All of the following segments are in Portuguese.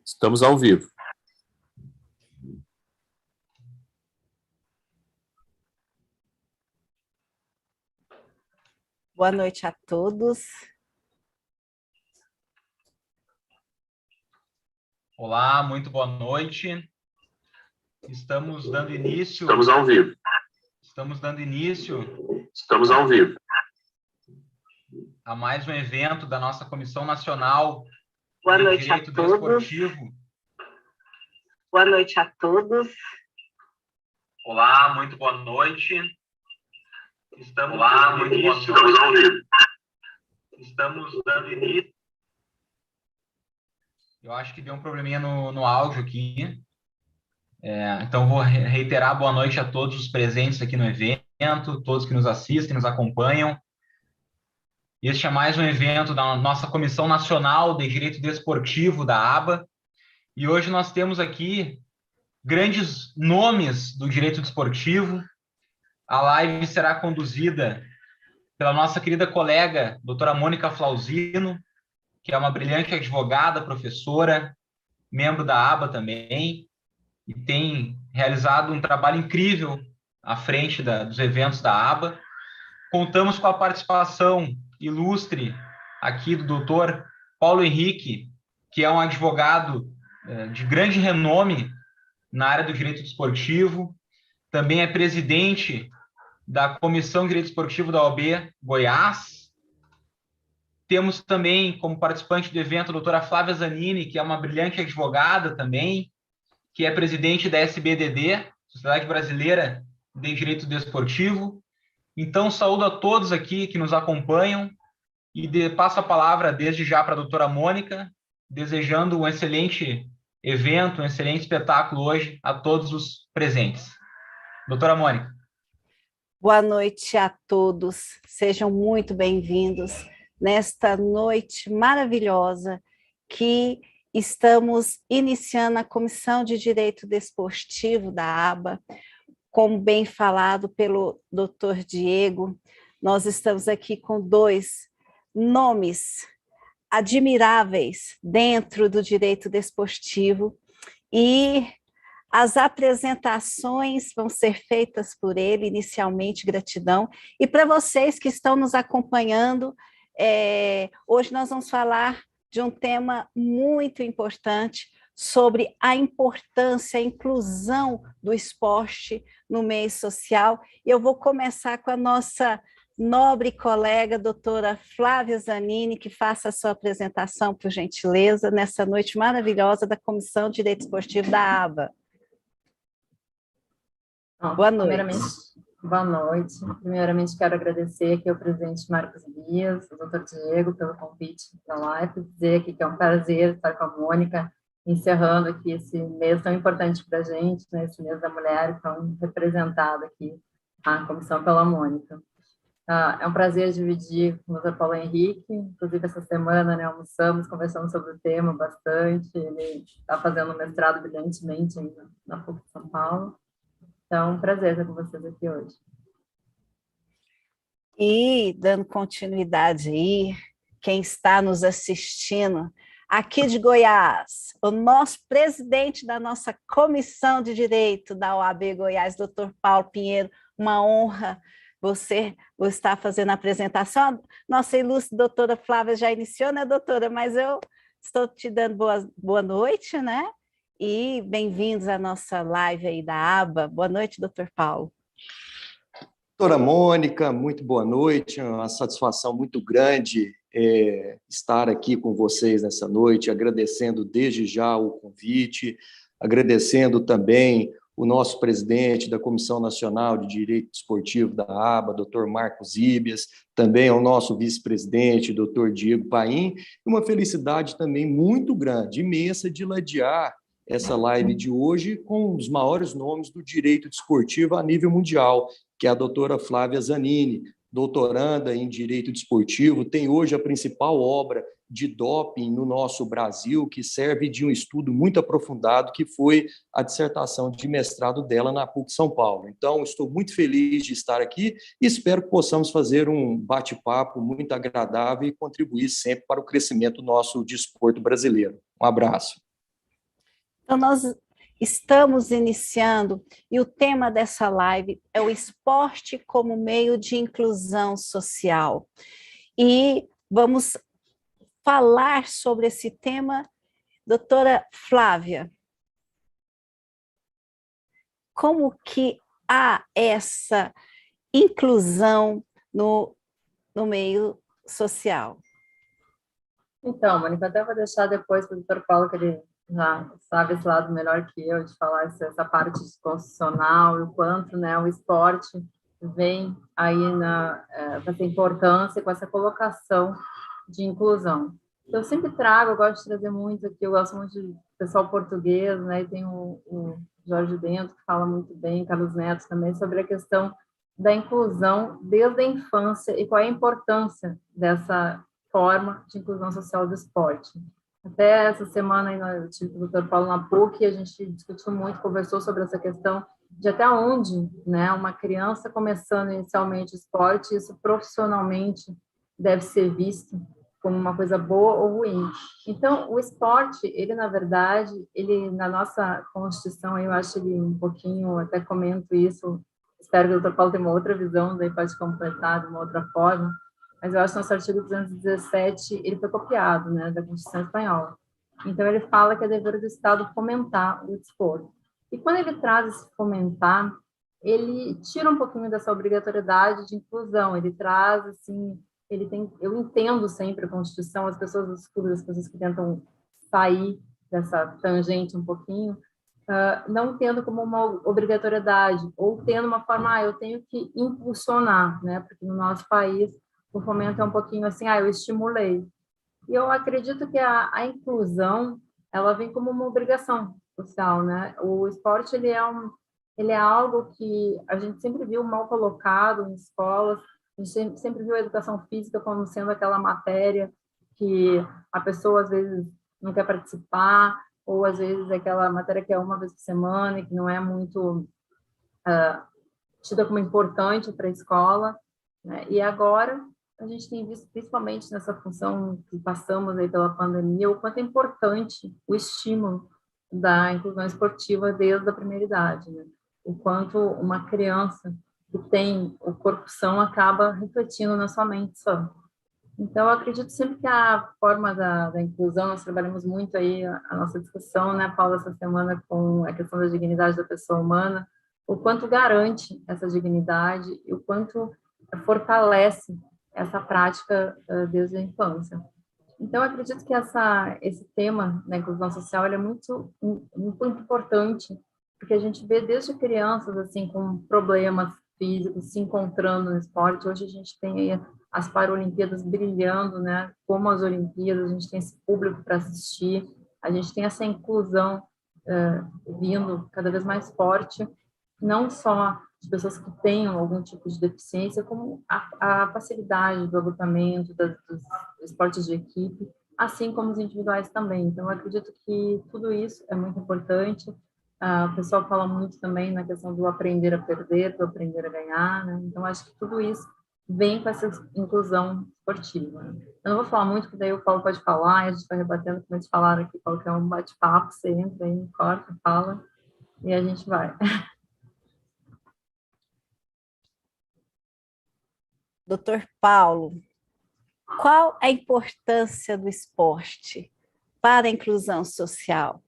Estamos ao vivo. Boa noite a todos. Olá, muito boa noite. Estamos dando início. Estamos ao vivo. Estamos dando início. Estamos ao vivo. A mais um evento da nossa Comissão Nacional Boa de noite Direito a todos. Desportivo. Boa noite a todos. Olá, muito boa noite. Estamos dando início. Estamos ao vivo. Estamos dando início. Eu acho que deu um probleminha no áudio aqui. Então, vou reiterar boa noite a todos os presentes aqui no evento, todos que nos assistem, nos acompanham. Este é mais um evento da nossa Comissão Nacional de Direito Desportivo, da ABA. E hoje nós temos aqui grandes nomes do direito desportivo. A live será conduzida pela nossa querida colega, doutora Mônica Flauzino, que é uma brilhante advogada, professora, membro da ABA também, e tem realizado um trabalho incrível à frente dos eventos da ABA. Contamos com a participação ilustre aqui do doutor Paulo Henrique, que é um advogado de grande renome na área do direito desportivo, também é presidente da Comissão de Direito Desportivo da OAB Goiás. Temos também como participante do evento a doutora Flávia Zanini, que é uma brilhante advogada também, que é presidente da SBDD, Sociedade Brasileira de Direito Desportivo. Então, saúdo a todos aqui que nos acompanham e passo a palavra desde já para a doutora Mônica, desejando um excelente evento, um excelente espetáculo hoje a todos os presentes. Doutora Mônica. Boa noite a todos. Sejam muito bem-vindos nesta noite maravilhosa que estamos iniciando a Comissão de Direito Desportivo da ABA. Como bem falado pelo doutor Diego, nós estamos aqui com dois nomes admiráveis dentro do direito desportivo e as apresentações vão ser feitas por ele, inicialmente, gratidão. E para vocês que estão nos acompanhando, hoje nós vamos falar de um tema muito importante sobre a importância, a inclusão do esporte no meio social. Eu vou começar com a nossa nobre colega, doutora Flávia Zanini, que faça a sua apresentação, por gentileza, nessa noite maravilhosa da Comissão de Direito Esportivo da ABA. Boa noite. Boa noite. Primeiramente, quero agradecer aqui ao presidente Marcos Elias, ao doutor Diego, pelo convite da live, dizer aqui que é um prazer estar com a Mônica, encerrando aqui esse mês tão importante para a gente, né, esse mês da mulher, tão representado aqui a comissão pela Mônica. É um prazer dividir com o Dr. Paulo Henrique, inclusive essa semana, né, almoçamos, conversamos sobre o tema bastante, ele está fazendo um mestrado brilhantemente na PUC de São Paulo. Então, um prazer estar com vocês aqui hoje. E, dando continuidade aí, quem está nos assistindo, aqui de Goiás, o nosso presidente da nossa Comissão de Direito da OAB Goiás, doutor Paulo Pinheiro, uma honra você estar fazendo a apresentação. Nossa ilustre doutora Flávia já iniciou, né, doutora? Mas eu estou te dando boa noite, né? E bem-vindos à nossa live aí da ABA. Boa noite, doutor Paulo. Doutora Mônica, muito boa noite, é uma satisfação muito grande estar aqui com vocês nessa noite, agradecendo desde já o convite, agradecendo também o nosso presidente da Comissão Nacional de Direito Desportivo da ABA, doutor Marcos Ibias, também ao nosso vice-presidente, doutor Diego Paim, e uma felicidade também muito grande, imensa, de ladear essa live de hoje com um dos maiores nomes do direito desportivo a nível mundial, que é a doutora Flávia Zanini, doutoranda em Direito Desportivo, tem hoje a principal obra de doping no nosso Brasil, que serve de um estudo muito aprofundado, que foi a dissertação de mestrado dela na PUC São Paulo. Então, estou muito feliz de estar aqui e espero que possamos fazer um bate-papo muito agradável e contribuir sempre para o crescimento do nosso desporto brasileiro. Um abraço. Então, nós estamos iniciando, e o tema dessa live é o esporte como meio de inclusão social. E vamos falar sobre esse tema, doutora Flávia. Como que há essa inclusão no meio social? Então, Mônica, até vou deixar depois para o doutor Paulo, que ele já sabe esse lado melhor que eu, de falar essa parte constitucional e o quanto, né, o esporte vem aí com essa importância, com essa colocação de inclusão. Eu sempre trago, eu gosto de trazer muito aqui, eu gosto muito de pessoal português, né, e tem o Jorge Bento, que fala muito bem, Carlos Neto também, sobre a questão da inclusão desde a infância e qual é a importância dessa forma de inclusão social do esporte. Até essa semana eu tive com o Dr. Paulo na PUC e a gente discutiu muito, conversou sobre essa questão de até onde, né, uma criança começando inicialmente esporte, isso profissionalmente deve ser visto como uma coisa boa ou ruim. Então, o esporte, ele na verdade, ele na nossa Constituição, eu acho ele um pouquinho, até comento isso, espero que o Dr. Paulo tenha uma outra visão, daí pode completar de uma outra forma, mas eu acho que nosso artigo 217, ele foi copiado, né, da Constituição Espanhola. Então, ele fala que é dever do Estado fomentar o desporto. E quando ele traz esse fomentar, ele tira um pouquinho dessa obrigatoriedade de inclusão, ele traz, assim, eu entendo sempre a Constituição, as pessoas que tentam sair dessa tangente um pouquinho, não tendo como uma obrigatoriedade, ou tendo uma forma, eu tenho que impulsionar, né, porque no nosso país o fomento é um pouquinho assim, eu estimulei. E eu acredito que a inclusão, ela vem como uma obrigação social, né? O esporte, ele é algo que a gente sempre viu mal colocado em escolas, a gente sempre viu a educação física como sendo aquela matéria que a pessoa, às vezes, não quer participar, ou, às vezes, aquela matéria que é uma vez por semana e que não é muito tida como importante para a escola, né? E agora a gente tem visto, principalmente nessa função que passamos aí pela pandemia, o quanto é importante o estímulo da inclusão esportiva desde a primeira idade, né? O quanto uma criança que tem o corpo são acaba refletindo na sua mente só. Então, eu acredito sempre que a forma da inclusão, nós trabalhamos muito aí a nossa discussão, né, Paulo, essa semana com a questão da dignidade da pessoa humana, o quanto garante essa dignidade e o quanto fortalece essa prática desde a infância. Então, eu acredito que esse tema da inclusão social ele é muito importante, porque a gente vê desde crianças assim com problemas físicos se encontrando no esporte. Hoje a gente tem aí as Paralimpíadas brilhando, né? Como as Olimpíadas, a gente tem esse público para assistir, a gente tem essa inclusão vindo cada vez mais forte, não só de pessoas que tenham algum tipo de deficiência, como a facilidade do agrupamento, dos esportes de equipe, assim como os individuais também. Então, eu acredito que tudo isso é muito importante. O pessoal fala muito também na questão do aprender a perder, do aprender a ganhar, né? Então, acho que tudo isso vem com essa inclusão esportiva, né? Eu não vou falar muito, porque daí o Paulo pode falar, e a gente vai rebatendo, como eles falaram aqui, Paulo, que é um bate-papo, você entra aí, corta, fala, e a gente vai. Doutor Paulo, qual a importância do esporte para a inclusão social?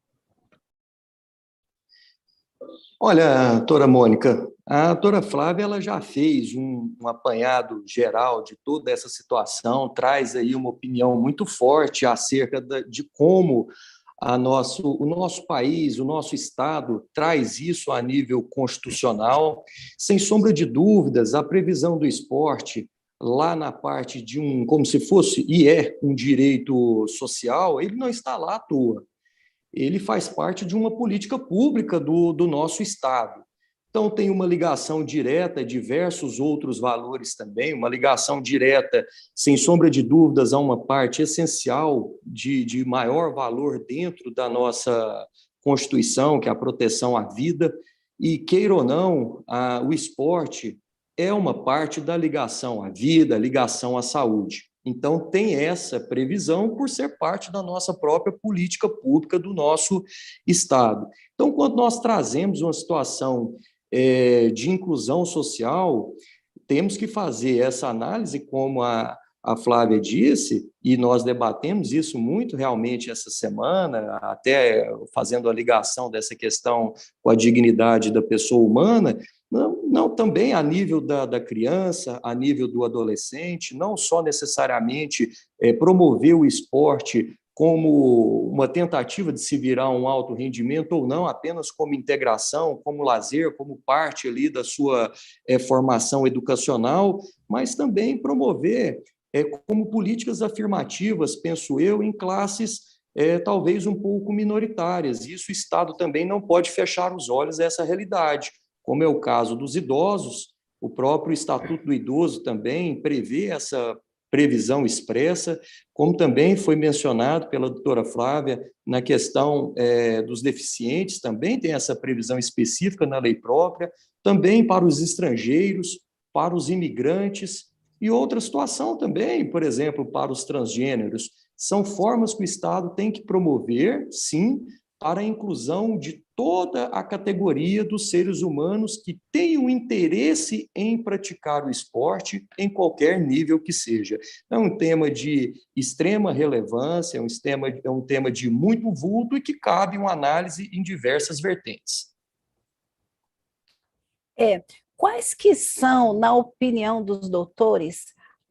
Olha, doutora Mônica, a doutora Flávia ela já fez um apanhado geral de toda essa situação, traz aí uma opinião muito forte acerca de como o nosso país, o nosso Estado traz isso a nível constitucional. Sem sombra de dúvidas, a previsão do esporte, lá na parte de como se fosse, e é um direito social, ele não está lá à toa. Ele faz parte de uma política pública do nosso Estado. Então, tem uma ligação direta a diversos outros valores também, uma ligação direta, sem sombra de dúvidas, a uma parte essencial de maior valor dentro da nossa Constituição, que é a proteção à vida, e, queira ou não, o esporte é uma parte da ligação à vida, ligação à saúde. Então, tem essa previsão por ser parte da nossa própria política pública do nosso Estado. Então, quando nós trazemos uma situação de inclusão social, temos que fazer essa análise, como a Flávia disse, e nós debatemos isso muito realmente essa semana, até fazendo a ligação dessa questão com a dignidade da pessoa humana, não também a nível da criança, a nível do adolescente, não só necessariamente promover o esporte como uma tentativa de se virar um alto rendimento ou não, apenas como integração, como lazer, como parte ali da sua formação educacional, mas também promover como políticas afirmativas, penso eu, em classes talvez um pouco minoritárias. Isso o Estado também não pode fechar os olhos a essa realidade, como é o caso dos idosos. O próprio Estatuto do Idoso também prevê essa previsão expressa, como também foi mencionado pela doutora Flávia, na questão dos deficientes, também tem essa previsão específica na lei própria, também para os estrangeiros, para os imigrantes, e outra situação também, por exemplo, para os transgêneros. São formas que o Estado tem que promover, sim, para a inclusão de toda a categoria dos seres humanos que tenham interesse em praticar o esporte em qualquer nível que seja. É um tema de extrema relevância, é um tema de muito vulto e que cabe uma análise em diversas vertentes. Quais que são, na opinião dos doutores,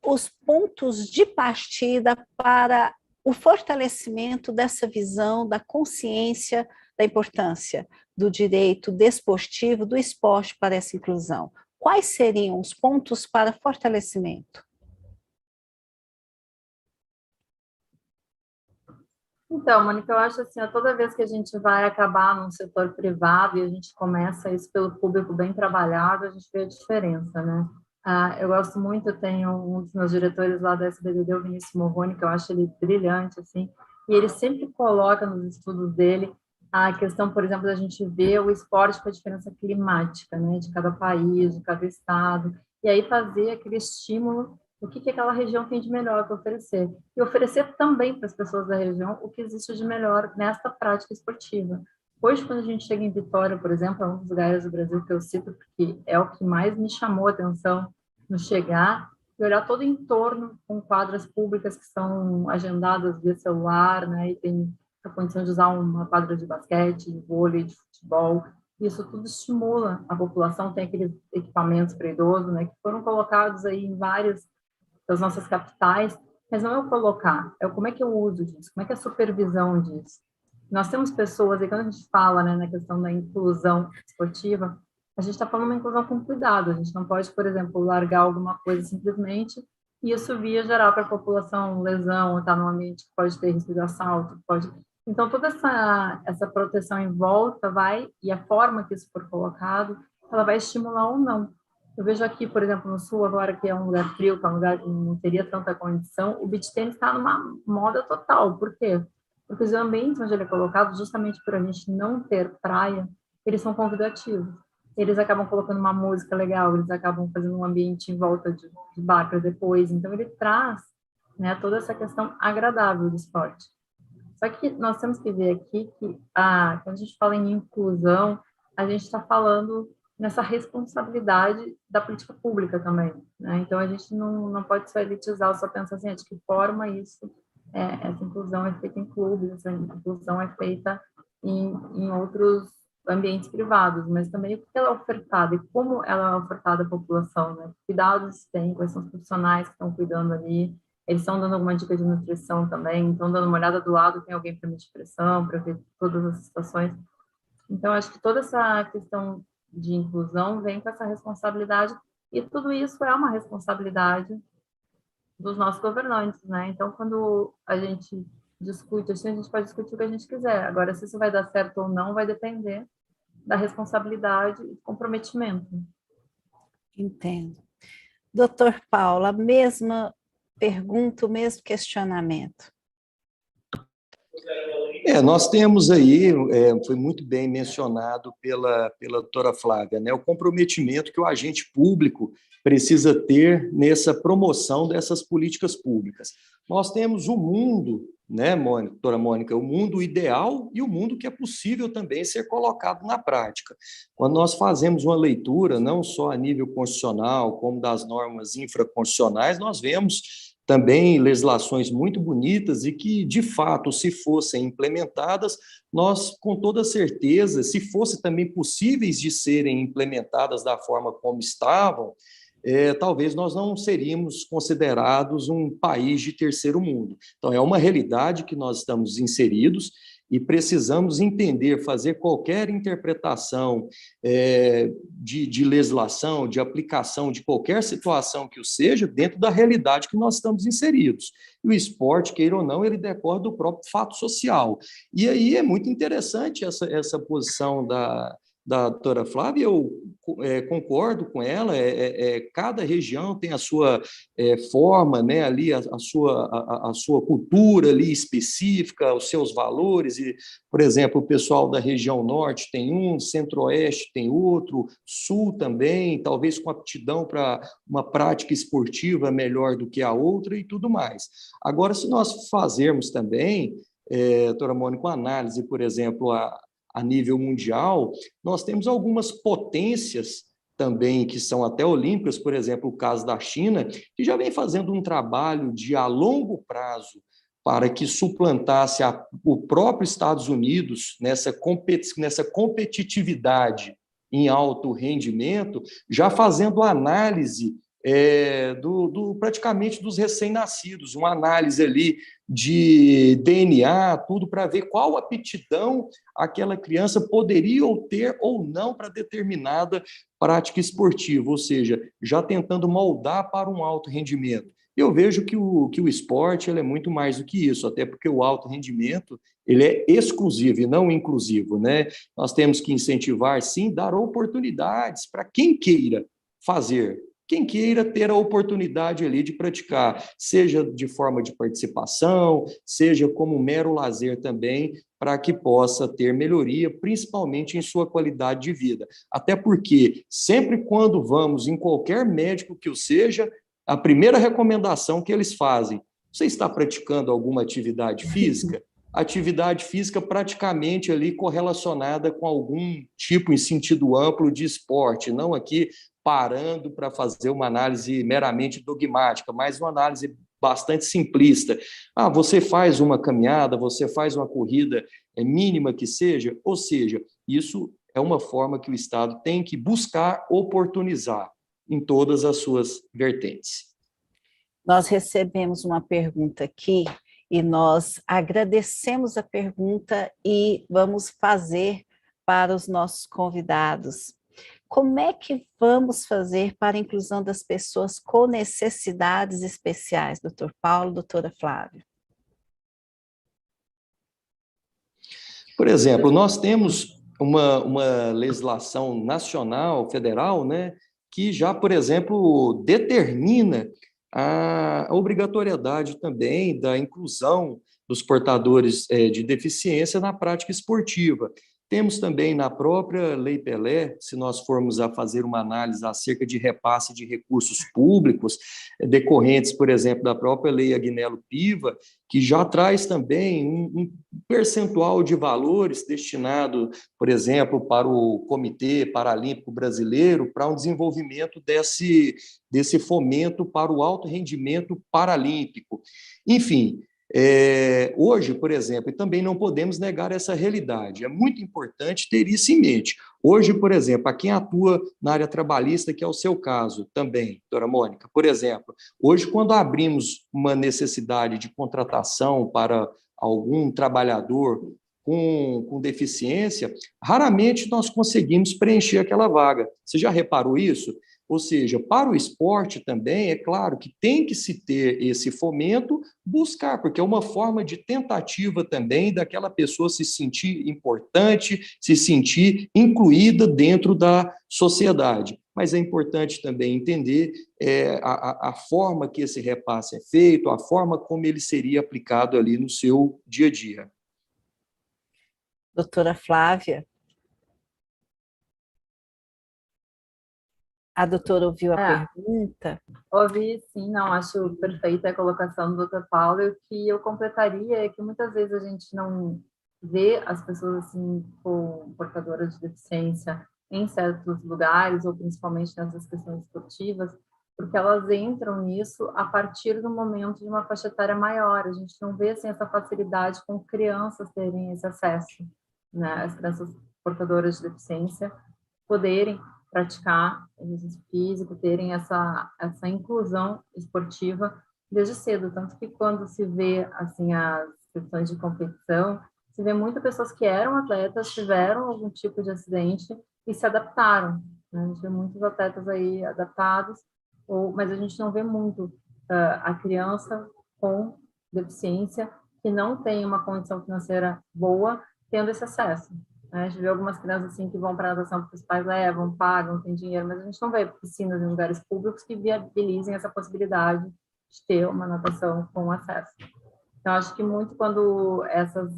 os pontos de partida para o fortalecimento dessa visão da consciência da importância do direito desportivo, do esporte para essa inclusão? Quais seriam os pontos para fortalecimento? Então, Mônica, eu acho assim, toda vez que a gente vai acabar num setor privado e a gente começa isso pelo público bem trabalhado, a gente vê a diferença, né? Eu gosto muito, eu tenho um dos meus diretores lá da SBDD, o Vinícius Morrone, que eu acho ele brilhante, assim, e ele sempre coloca nos estudos dele a questão, por exemplo, da gente ver o esporte com a diferença climática, né, de cada país, de cada estado, e aí fazer aquele estímulo o que aquela região tem de melhor para oferecer. E oferecer também para as pessoas da região o que existe de melhor nesta prática esportiva. Hoje, quando a gente chega em Vitória, por exemplo, é um dos lugares do Brasil que eu cito, porque é o que mais me chamou a atenção no chegar, e olhar todo o entorno com quadras públicas que são agendadas via celular, né, e tem a condição de usar uma quadra de basquete, de vôlei, de futebol. Isso tudo estimula a população, tem aqueles equipamentos para idoso, né, que foram colocados aí em várias das nossas capitais, mas não é o colocar, é o como é que eu uso disso, como é que é a supervisão disso. Nós temos pessoas, e quando a gente fala, né, na questão da inclusão esportiva, a gente está falando uma inclusão com cuidado, a gente não pode, por exemplo, largar alguma coisa simplesmente e isso via gerar para a população lesão, ou estar num ambiente que pode ter risco de assalto, pode... Então, toda essa proteção em volta vai, e a forma que isso for colocado, ela vai estimular ou não. Eu vejo aqui, por exemplo, no Sul, agora que é um lugar frio, que é um lugar que não teria tanta condição, o beach tennis está numa moda total. Por quê? Porque os ambientes onde ele é colocado, justamente por a gente não ter praia, eles são convidativos. Eles acabam colocando uma música legal, eles acabam fazendo um ambiente em volta de bar para depois. Então, ele traz, né, toda essa questão agradável do esporte. Só que nós temos que ver aqui que, quando a gente fala em inclusão, a gente está falando nessa responsabilidade da política pública também, né? Então, a gente não pode só elitizar, só pensar assim, de que forma isso, essa inclusão é feita em clubes, essa inclusão é feita em outros ambientes privados, mas também o que ela é ofertada e como ela é ofertada à população, né? Que cuidados tem, quais são os profissionais que estão cuidando ali, eles estão dando alguma dica de nutrição também, estão dando uma olhada do lado, tem alguém para medir pressão, para ver todas as situações. Então, acho que toda essa questão de inclusão vem com essa responsabilidade, e tudo isso é uma responsabilidade dos nossos governantes, né? Então, quando a gente discute, assim, a gente pode discutir o que a gente quiser. Agora, se isso vai dar certo ou não, vai depender da responsabilidade e comprometimento. Entendo. Doutor Paulo, a mesma pergunta, o mesmo questionamento. Nós temos aí, foi muito bem mencionado pela doutora Flávia, né, o comprometimento que o agente público precisa ter nessa promoção dessas políticas públicas. Nós temos o mundo, né, doutora Mônica, o mundo ideal e o mundo que é possível também ser colocado na prática. Quando nós fazemos uma leitura, não só a nível constitucional, como das normas infraconstitucionais, nós vemos também legislações muito bonitas e que, de fato, se fossem implementadas, nós, com toda certeza, se fossem também possíveis de serem implementadas da forma como estavam, talvez nós não seríamos considerados um país de terceiro mundo. Então, é uma realidade que nós estamos inseridos e precisamos entender, fazer qualquer interpretação de legislação, de aplicação de qualquer situação que o seja, dentro da realidade que nós estamos inseridos. E o esporte, queira ou não, ele decorre do próprio fato social. E aí é muito interessante essa posição da doutora Flávia, eu concordo com ela, cada região tem a sua forma, né, ali, a sua cultura ali específica, os seus valores, e, por exemplo, o pessoal da região norte tem um, centro-oeste tem outro, sul também, talvez com aptidão para uma prática esportiva melhor do que a outra e tudo mais. Agora, se nós fazermos também, doutora Mônica, uma análise, por exemplo, a nível mundial, nós temos algumas potências também que são até olímpicas, por exemplo, o caso da China, que já vem fazendo um trabalho a longo prazo para que suplantasse o próprio Estados Unidos nessa competitividade em alto rendimento, já fazendo análise praticamente dos recém-nascidos, uma análise ali de DNA, tudo para ver qual aptidão aquela criança poderia ter ou não para determinada prática esportiva, ou seja, já tentando moldar para um alto rendimento. Eu vejo que o esporte ele é muito mais do que isso, até porque o alto rendimento ele é exclusivo e não inclusivo, né? Nós temos que incentivar, sim, dar oportunidades para quem queira fazer, quem queira ter a oportunidade ali de praticar, seja de forma de participação, seja como mero lazer também, para que possa ter melhoria, principalmente em sua qualidade de vida. Até porque, sempre quando vamos em qualquer médico que o seja, a primeira recomendação que eles fazem, você está praticando alguma atividade física? Atividade física praticamente ali correlacionada com algum tipo, em sentido amplo, de esporte, não aqui parando para fazer uma análise meramente dogmática, mas uma análise bastante simplista. Você faz uma caminhada, você faz uma corrida mínima que seja, ou seja, isso é uma forma que o Estado tem que buscar oportunizar em todas as suas vertentes. Nós recebemos uma pergunta aqui e nós agradecemos a pergunta e vamos fazer para os nossos convidados. Como é que vamos fazer para a inclusão das pessoas com necessidades especiais, doutor Paulo, doutora Flávia? Por exemplo, nós temos uma legislação nacional, federal, né, que já, por exemplo, determina a obrigatoriedade também da inclusão dos portadores de deficiência na prática esportiva. Temos também na própria Lei Pelé, se nós formos a fazer uma análise acerca de repasse de recursos públicos, decorrentes, por exemplo, da própria Lei Agnello Piva, que já traz também um percentual de valores destinado, por exemplo, para o Comitê Paralímpico Brasileiro, para um desenvolvimento desse fomento para o alto rendimento paralímpico. Enfim, hoje, por exemplo, e também não podemos negar essa realidade, é muito importante ter isso em mente. Hoje, por exemplo, a quem atua na área trabalhista, que é o seu caso também, doutora Mônica, por exemplo, hoje, quando abrimos uma necessidade de contratação para algum trabalhador com deficiência, raramente nós conseguimos preencher aquela vaga. Você já reparou isso? Ou seja, para o esporte também, é claro que tem que se ter esse fomento, buscar, porque é uma forma de tentativa também daquela pessoa se sentir importante, se sentir incluída dentro da sociedade. Mas é importante também entender a forma que esse repasse é feito, a forma como ele seria aplicado ali no seu dia a dia. Doutora Flávia? A doutora ouviu a pergunta? Ouvi, sim, não, acho perfeita a colocação do Dr. Paulo, e o que eu completaria é que muitas vezes a gente não vê as pessoas assim, com portadoras de deficiência em certos lugares, ou principalmente nessas questões esportivas, porque elas entram nisso a partir do momento de uma faixa etária maior. A gente não vê assim, essa facilidade com crianças terem esse acesso, né? As crianças portadoras de deficiência poderem praticar exercício físico, terem essa inclusão esportiva desde cedo, tanto que quando se vê assim as questões de competição, se vê muitas pessoas que eram atletas, tiveram algum tipo de acidente e se adaptaram, né? A gente vê muitos atletas aí adaptados, mas a gente não vê muito a criança com deficiência que não tem uma condição financeira boa tendo esse acesso. A gente vê algumas crianças assim que vão para a natação porque os pais levam, pagam, tem dinheiro, mas a gente não vê piscinas em lugares públicos que viabilizem essa possibilidade de ter uma natação com acesso. Então, acho que muito quando essas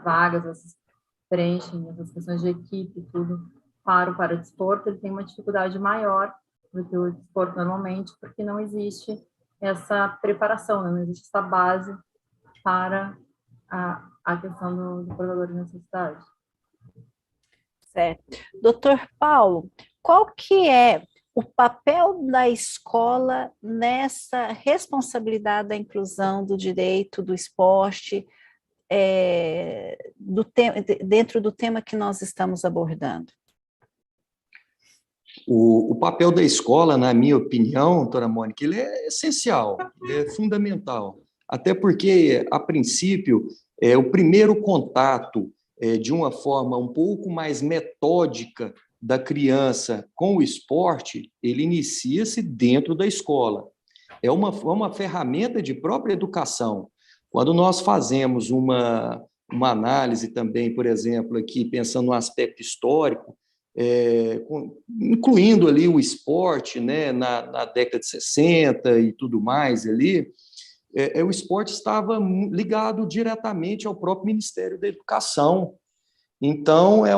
vagas, essas preenchem, essas questões de equipe, tudo, para o paradesporto, ele tem uma dificuldade maior do que o desporto normalmente, porque não existe essa preparação, né? Não existe essa base para a questão do portador de necessidade. Certo. Doutor Paulo, qual que é o papel da escola nessa responsabilidade da inclusão do direito do esporte dentro do tema que nós estamos abordando? O papel da escola, na minha opinião, doutora Mônica, ele é essencial, ele é fundamental, até porque, a princípio, o primeiro contato de uma forma um pouco mais metódica da criança com o esporte, ele inicia-se dentro da escola. É uma ferramenta de própria educação. Quando nós fazemos uma análise também, por exemplo, aqui pensando no aspecto histórico, incluindo ali o esporte, né, na década de 60 e tudo mais ali, o esporte estava ligado diretamente ao próprio Ministério da Educação. Então, é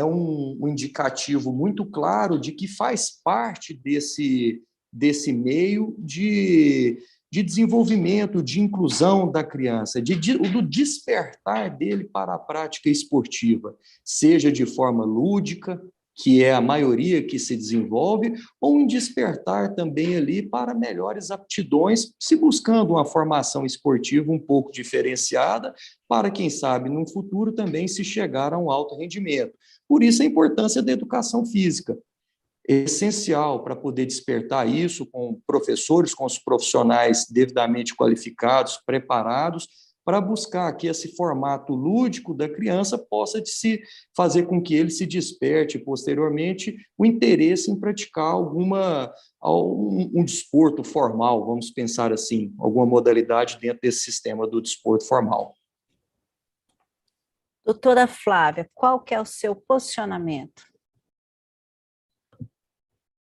um indicativo muito claro de que faz parte desse meio de desenvolvimento, de inclusão da criança, do despertar dele para a prática esportiva, seja de forma lúdica, que é a maioria que se desenvolve, ou um despertar também ali para melhores aptidões, se buscando uma formação esportiva um pouco diferenciada, para, quem sabe, no futuro também se chegar a um alto rendimento. Por isso a importância da educação física. É essencial para poder despertar isso com professores, com os profissionais devidamente qualificados, preparados, para buscar que esse formato lúdico da criança possa se fazer com que ele se desperte posteriormente o interesse em praticar um desporto formal, vamos pensar assim, alguma modalidade dentro desse sistema do desporto formal. Doutora Flávia, qual que é o seu posicionamento?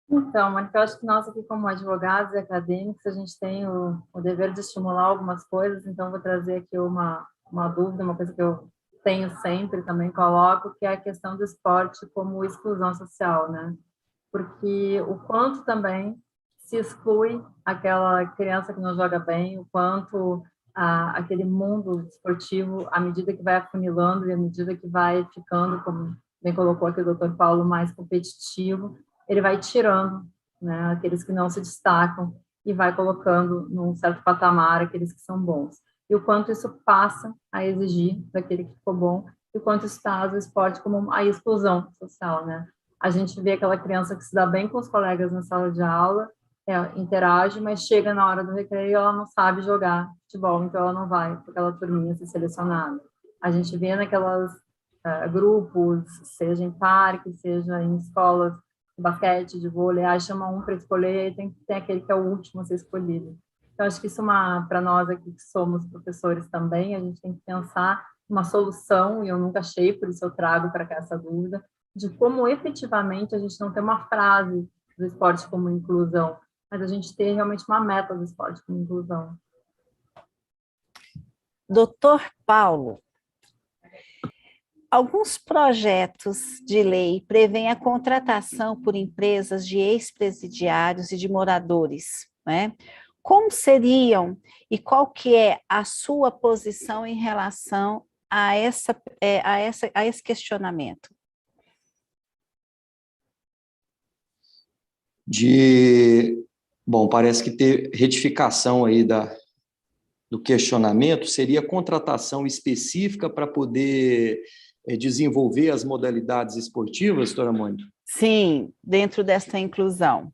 Então, Mônica, eu acho que nós aqui como advogados e acadêmicos, a gente tem o dever de estimular algumas coisas, então vou trazer aqui uma dúvida, uma coisa que eu tenho sempre, também coloco, que é a questão do esporte como exclusão social, né? Porque o quanto também se exclui aquela criança que não joga bem, o quanto aquele mundo esportivo, à medida que vai afunilando e à medida que vai ficando, como bem colocou aqui o doutor Paulo, mais competitivo, ele vai tirando, né, aqueles que não se destacam e vai colocando num certo patamar aqueles que são bons. E o quanto isso passa a exigir daquele que ficou bom, e o quanto isso traz o esporte como a exclusão social, né? A gente vê aquela criança que se dá bem com os colegas na sala de aula, interage, mas chega na hora do recreio e ela não sabe jogar futebol, então ela não vai para aquela turminha ser selecionada. A gente vê naquelas grupos, seja em parques, seja em escolas, de basquete, de vôlei, aí chama um para escolher e tem aquele que é o último a ser escolhido. Então, acho que isso para nós aqui que somos professores também, a gente tem que pensar uma solução, e eu nunca achei, por isso eu trago para cá essa dúvida, de como efetivamente a gente não tem uma frase do esporte como inclusão, mas a gente ter realmente uma meta do esporte como inclusão. Doutor Paulo, Alguns projetos de lei prevêem a contratação por empresas de ex-presidiários e de moradores, né? Como seriam e qual que é a sua posição em relação a esse questionamento? Bom, parece que ter retificação aí do questionamento seria contratação específica para poder desenvolver as modalidades esportivas, doutora Mônica? Sim, dentro desta inclusão.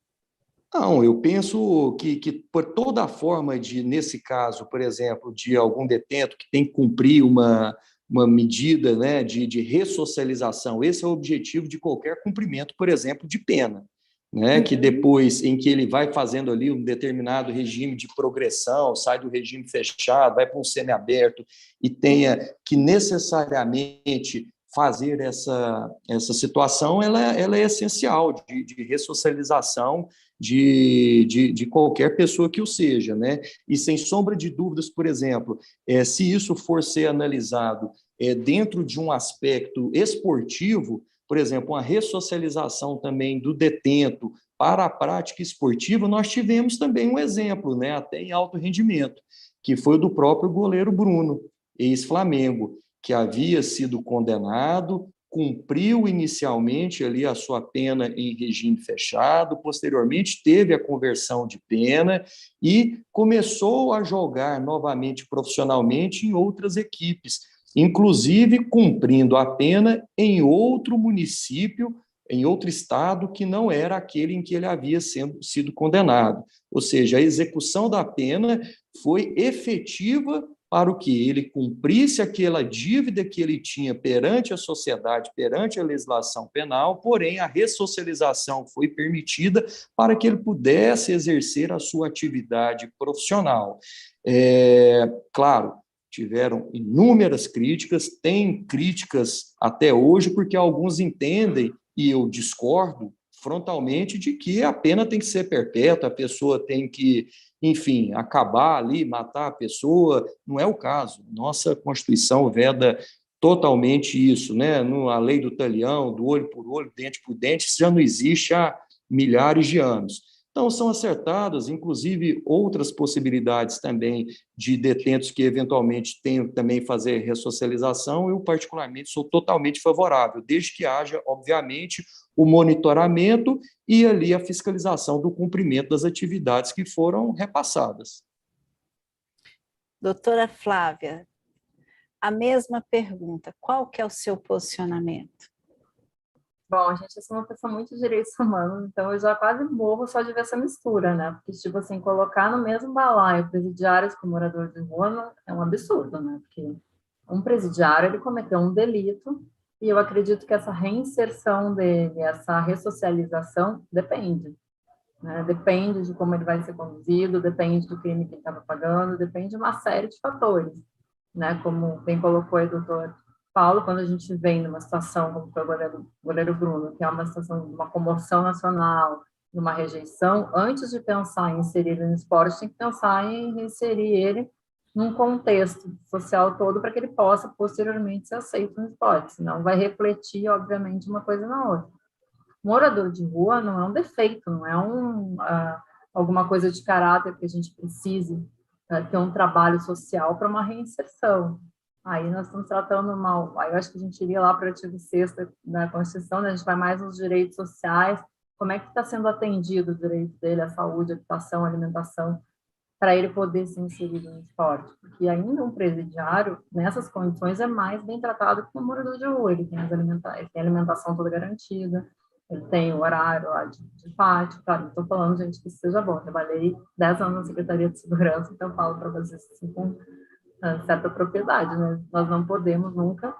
Não, eu penso que por toda a forma nesse caso, por exemplo, de algum detento que tem que cumprir uma medida, né, de ressocialização, esse é o objetivo de qualquer cumprimento, por exemplo, de pena, né, que depois em que ele vai fazendo ali um determinado regime de progressão, sai do regime fechado, vai para um semiaberto e tenha que necessariamente fazer essa situação, ela é essencial de ressocialização de qualquer pessoa que o seja, né? E sem sombra de dúvidas, por exemplo, se isso for ser analisado dentro de um aspecto esportivo, por exemplo, uma ressocialização também do detento para a prática esportiva, nós tivemos também um exemplo, né, até em alto rendimento, que foi o do próprio goleiro Bruno, ex-Flamengo, que havia sido condenado, cumpriu inicialmente ali a sua pena em regime fechado, posteriormente teve a conversão de pena e começou a jogar novamente profissionalmente em outras equipes, inclusive cumprindo a pena em outro município, em outro estado que não era aquele em que ele havia sido condenado. Ou seja, a execução da pena foi efetiva para o que ele cumprisse aquela dívida que ele tinha perante a sociedade, perante a legislação penal, porém a ressocialização foi permitida para que ele pudesse exercer a sua atividade profissional. Claro, tiveram inúmeras críticas, tem críticas até hoje, porque alguns entendem, e eu discordo frontalmente, de que a pena tem que ser perpétua, a pessoa tem que, enfim, acabar ali, matar a pessoa. Não é o caso. Nossa Constituição veda totalmente isso, né? A lei do talião, do olho por olho, dente por dente, isso já não existe há milhares de anos. Então, são acertadas, inclusive, outras possibilidades também de detentos que, eventualmente, tenham também fazer ressocialização. Eu, particularmente, sou totalmente favorável, desde que haja, obviamente, o monitoramento e ali a fiscalização do cumprimento das atividades que foram repassadas. Doutora Flávia, a mesma pergunta, qual que é o seu posicionamento? Bom, gente, eu sou uma pessoa muito de direitos humanos, então eu já quase morro só de ver essa mistura, né? Porque, tipo assim, colocar no mesmo balaio presidiários com moradores de rua é um absurdo, né? Porque um presidiário, ele cometeu um delito e eu acredito que essa reinserção dele, essa ressocialização, depende, né? Depende de como ele vai ser conduzido, depende do crime que ele estava pagando, depende de uma série de fatores, né? Como bem colocou aí o doutor Paulo, quando a gente vem numa situação como foi o goleiro Bruno, que é uma situação de uma comoção nacional, de uma rejeição, antes de pensar em inserir ele no esporte, tem que pensar em inserir ele num contexto social todo para que ele possa posteriormente ser aceito no esporte, senão vai refletir, obviamente, uma coisa na outra. Morador de rua não é um defeito, não é alguma coisa de caráter que a gente precise ter um trabalho social para uma reinserção. Aí nós estamos tratando mal. Aí eu acho que a gente iria lá para o artigo 6º da Constituição, né? A gente vai mais nos direitos sociais, como é que está sendo atendido o direito dele à saúde, habitação, alimentação, para ele poder ser inserido no esporte. Porque ainda um presidiário, nessas condições, é mais bem tratado que um morador de rua. Ele tem a alimentação toda garantida, ele tem o horário lá de pátio. Claro, não estou falando, gente, que isso seja bom. Eu trabalhei 10 anos na Secretaria de Segurança, então eu falo para vocês assim, com certa propriedade, né? Nós não podemos nunca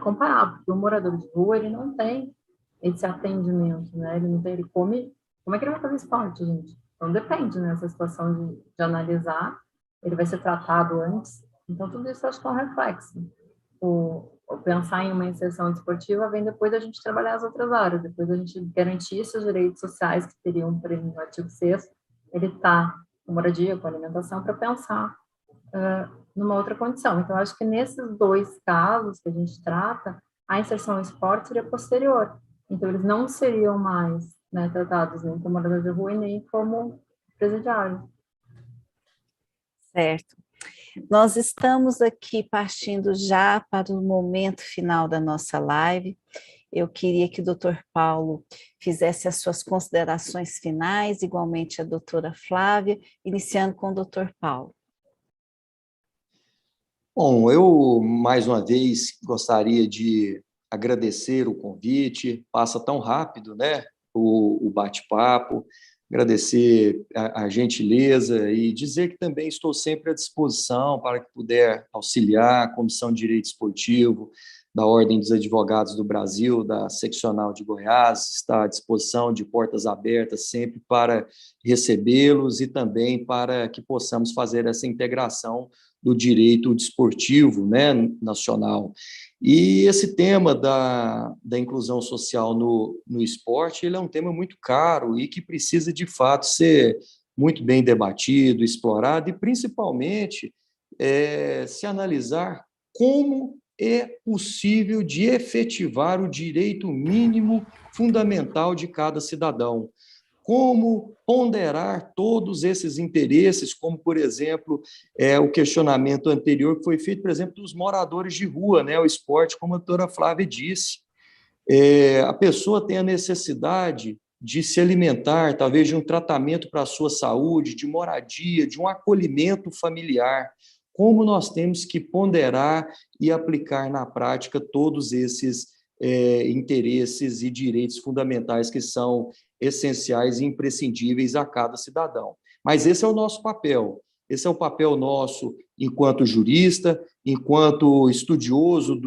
comparar, porque o morador de rua, ele não tem esse atendimento, né? Ele não tem, ele come, como é que ele vai fazer esporte, gente? Então depende, né? Essa situação de analisar, ele vai ser tratado antes, então tudo isso acho que é um reflexo. O pensar em uma inserção desportiva vem depois da gente trabalhar as outras áreas, depois da gente garantir esses direitos sociais que teriam no artigo 6º, ele está com moradia, com alimentação, para pensar numa outra condição. Então, acho que nesses dois casos que a gente trata, a inserção no esporte seria posterior. Então, eles não seriam mais, né, tratados nem como moradores de rua e nem como presidiários. Certo. Nós estamos aqui partindo já para o momento final da nossa live. Eu queria que o doutor Paulo fizesse as suas considerações finais, igualmente a doutora Flávia, iniciando com o doutor Paulo. Bom, eu, mais uma vez, gostaria de agradecer o convite. Passa tão rápido, né, o bate-papo. Agradecer a gentileza e dizer que também estou sempre à disposição para que puder auxiliar a Comissão de Direito Esportivo da Ordem dos Advogados do Brasil, da Seccional de Goiás, está à disposição, de portas abertas sempre para recebê-los e também para que possamos fazer essa integração do direito desportivo, né, nacional. E esse tema da inclusão social no esporte, ele é um tema muito caro e que precisa, de fato, ser muito bem debatido, explorado e, principalmente, se analisar como é possível de efetivar o direito mínimo fundamental de cada cidadão. Como ponderar todos esses interesses, como, por exemplo, o questionamento anterior que foi feito, por exemplo, dos moradores de rua, né, o esporte, como a doutora Flávia disse. A pessoa tem a necessidade de se alimentar, talvez de um tratamento para a sua saúde, de moradia, de um acolhimento familiar. Como nós temos que ponderar e aplicar na prática todos esses interesses e direitos fundamentais que são essenciais e imprescindíveis a cada cidadão. Mas esse é o nosso papel. Esse é o papel nosso enquanto jurista, enquanto estudiosos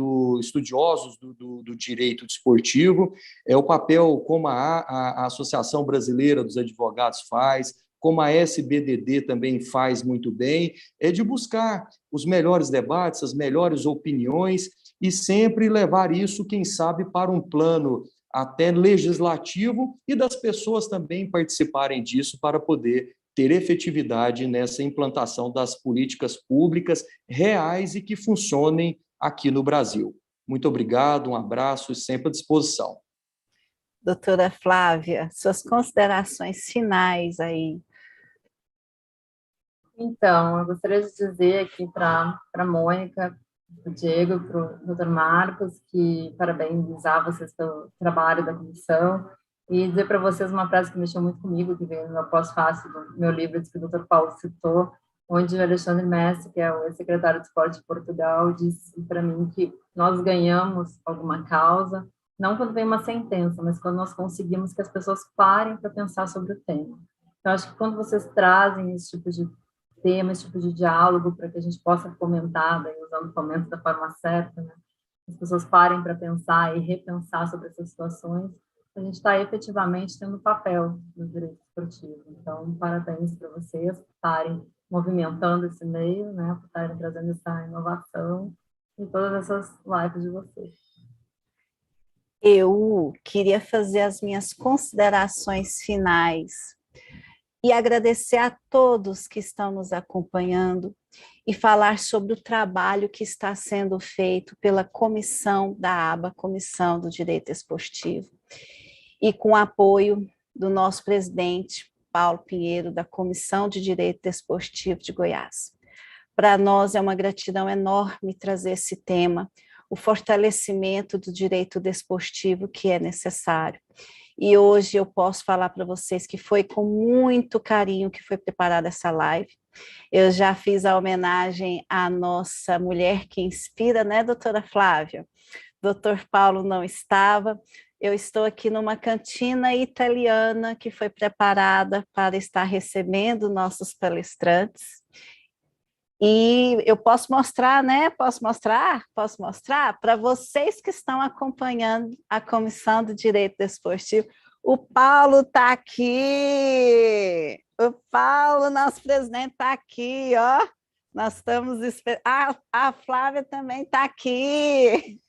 do direito desportivo, é o papel como a Associação Brasileira dos Advogados faz, como a SBDD também faz muito bem, é de buscar os melhores debates, as melhores opiniões e sempre levar isso, quem sabe, para um plano até legislativo e das pessoas também participarem disso para poder ter efetividade nessa implantação das políticas públicas reais e que funcionem aqui no Brasil. Muito obrigado, um abraço e sempre à disposição. Doutora Flávia, suas considerações finais aí. Então, eu gostaria de dizer aqui para a Mônica, para o Diego, para o doutor Marcos, que parabenizar vocês pelo trabalho da comissão e dizer para vocês uma frase que mexeu muito comigo, que veio no pós-fácil do meu livro, que o doutor Paulo citou, onde o Alexandre Messi, que é o ex-secretário de Esporte de Portugal, disse para mim que nós ganhamos alguma causa, não quando vem uma sentença, mas quando nós conseguimos que as pessoas parem para pensar sobre o tema. Então, acho que quando vocês trazem esse tipo de tema, esse tipo de diálogo, para que a gente possa fomentar, daí, usando o fomento da forma certa, né? As pessoas parem para pensar e repensar sobre essas situações, a gente está efetivamente tendo o papel do direito esportivo. Então, parabéns para vocês por estarem movimentando esse meio, né, por estarem trazendo essa inovação em todas essas lives de vocês. Eu queria fazer as minhas considerações finais e agradecer a todos que estão nos acompanhando e falar sobre o trabalho que está sendo feito pela comissão da ABA, Comissão do Direito Esportivo, e com o apoio do nosso presidente, Paulo Pinheiro, da Comissão de Direito Desportivo de Goiás. Para nós é uma gratidão enorme trazer esse tema, o fortalecimento do direito desportivo que é necessário. E hoje eu posso falar para vocês que foi com muito carinho que foi preparada essa live. Eu já fiz a homenagem à nossa mulher que inspira, né, doutora Flávia? Doutor Paulo não estava. Eu estou aqui numa cantina italiana que foi preparada para estar recebendo nossos palestrantes. E eu posso mostrar, né? Posso mostrar para vocês que estão acompanhando a Comissão do Direito Desportivo. O Paulo está aqui. O Paulo, nosso presidente, está aqui, ó. Nós estamos esperando. A Flávia também está aqui.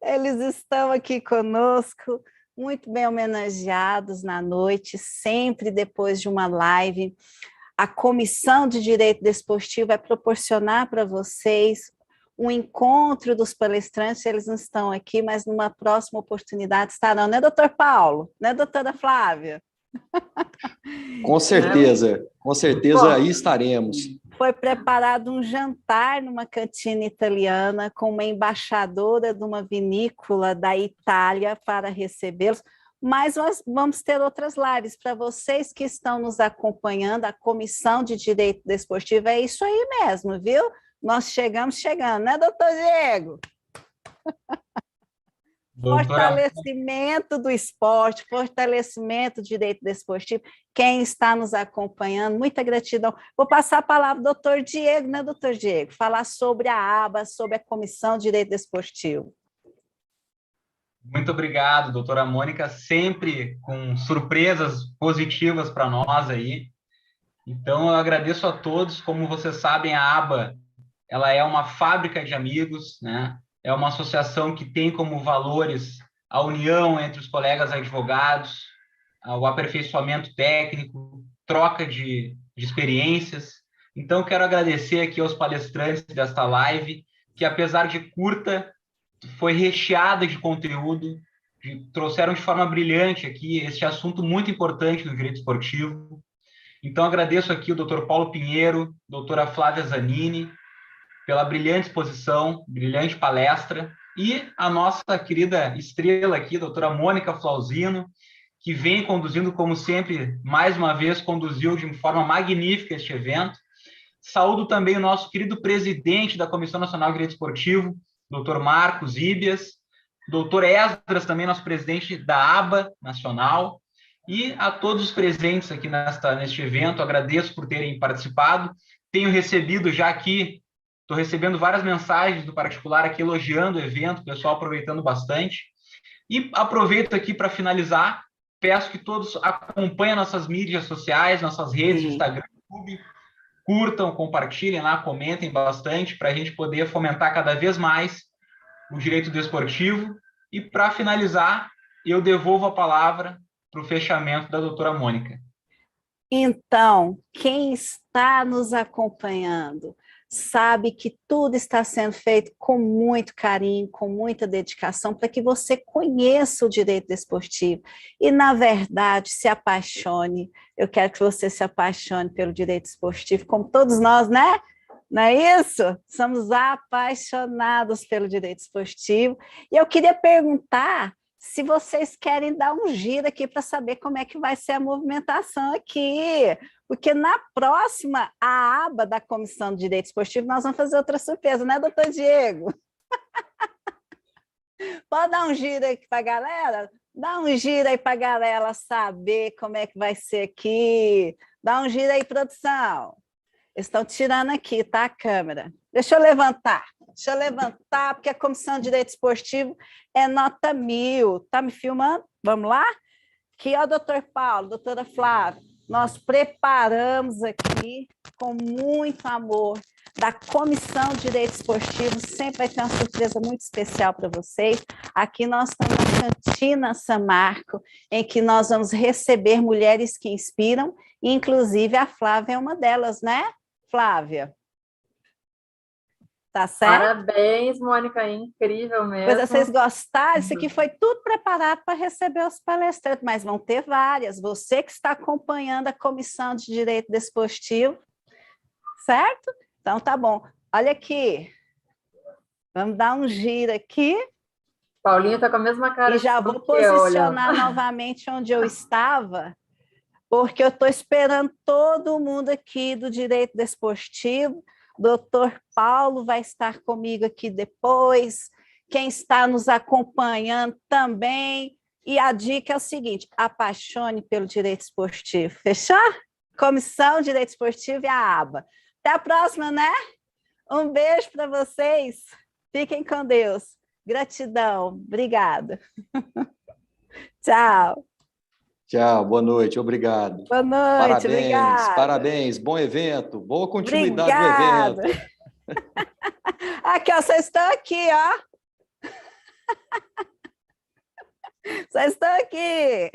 Eles estão aqui conosco, muito bem homenageados na noite, sempre depois de uma live. A Comissão de Direito Desportivo vai proporcionar para vocês um encontro dos palestrantes, eles não estão aqui, mas numa próxima oportunidade estarão, né, doutor Paulo? Né, doutora Flávia? Com certeza aí estaremos. Foi preparado um jantar numa cantina italiana com uma embaixadora de uma vinícola da Itália para recebê-los, mas nós vamos ter outras lives para vocês que estão nos acompanhando, a Comissão de Direito Desportivo, é isso aí mesmo, viu? Nós chegando, né, doutor Diego? Fortalecimento do esporte, fortalecimento do direito desportivo, quem está nos acompanhando, muita gratidão. Vou passar a palavra ao doutor Diego, né, doutor Diego? Falar sobre a aba, sobre a Comissão de Direito Desportivo. Muito obrigado, doutora Mônica, sempre com surpresas positivas para nós aí. Então, eu agradeço a todos. Como vocês sabem, a aba, ela é uma fábrica de amigos, né? É uma associação que tem como valores a união entre os colegas advogados, o aperfeiçoamento técnico, troca de experiências. Então, quero agradecer aqui aos palestrantes desta live, que apesar de curta, foi recheada de conteúdo, trouxeram de forma brilhante aqui este assunto muito importante do direito esportivo. Então, agradeço aqui o doutor Paulo Pinheiro, doutora Flávia Zanini, pela brilhante exposição, brilhante palestra, e a nossa querida estrela aqui, doutora Mônica Flauzino, que vem conduzindo, como sempre, mais uma vez, conduziu de forma magnífica este evento. Saúdo também o nosso querido presidente da Comissão Nacional de Direito Esportivo, doutor Marcos Íbias, doutor Esdras, também nosso presidente da ABA Nacional, e a todos os presentes aqui neste evento, agradeço por terem participado. Tenho recebido já aqui, estou recebendo várias mensagens do particular aqui elogiando o evento, o pessoal aproveitando bastante. E aproveito aqui para finalizar, peço que todos acompanhem nossas mídias sociais, nossas redes, Instagram, YouTube, curtam, compartilhem lá, comentem bastante, para a gente poder fomentar cada vez mais o direito desportivo. E para finalizar, eu devolvo a palavra para o fechamento da doutora Mônica. Então, quem está nos acompanhando sabe que tudo está sendo feito com muito carinho, com muita dedicação, para que você conheça o direito desportivo e, na verdade, se apaixone. Eu quero que você se apaixone pelo direito esportivo, como todos nós, né? Não é isso? Somos apaixonados pelo direito esportivo. E eu queria perguntar se vocês querem dar um giro aqui para saber como é que vai ser a movimentação aqui, porque na próxima, a aba da Comissão de Direito Esportivo, nós vamos fazer outra surpresa, né, doutor Diego? Pode dar um giro aí para a galera? Dá um giro aí para a galera saber como é que vai ser aqui. Dá um giro aí, produção. Estão tirando aqui, tá, a câmera. Deixa eu levantar, porque a Comissão de Direito Esportivo é nota 1000. Tá me filmando? Vamos lá? Aqui, ó, doutor Paulo, doutora Flávia, nós preparamos aqui com muito amor da Comissão de Direito Esportivo, sempre vai ter uma surpresa muito especial para vocês. Aqui nós estamos na Cantina San Marco, em que nós vamos receber mulheres que inspiram, e inclusive a Flávia é uma delas, né, Flávia? Tá certo? Parabéns, Mônica, incrível mesmo. Pois vocês gostaram? Isso aqui foi tudo preparado para receber os palestrantes, mas vão ter várias. Você que está acompanhando a Comissão de Direito Desportivo, certo? Então, tá bom. Olha aqui. Vamos dar um giro aqui. Paulinho está com a mesma cara. E já vou posicionar novamente onde eu estava, porque eu estou esperando todo mundo aqui do Direito Desportivo. Doutor Paulo vai estar comigo aqui depois, quem está nos acompanhando também. E a dica é o seguinte: apaixone pelo direito esportivo. Fechou? Comissão de Direito Esportivo e a aba. Até a próxima, né? Um beijo para vocês. Fiquem com Deus. Gratidão. Obrigada. Tchau. Tchau, boa noite, obrigado. Boa noite, parabéns, obrigada. Parabéns, bom evento, boa continuidade Obrigada. do evento. Aqui, ó, vocês estão aqui, ó. Vocês estão aqui.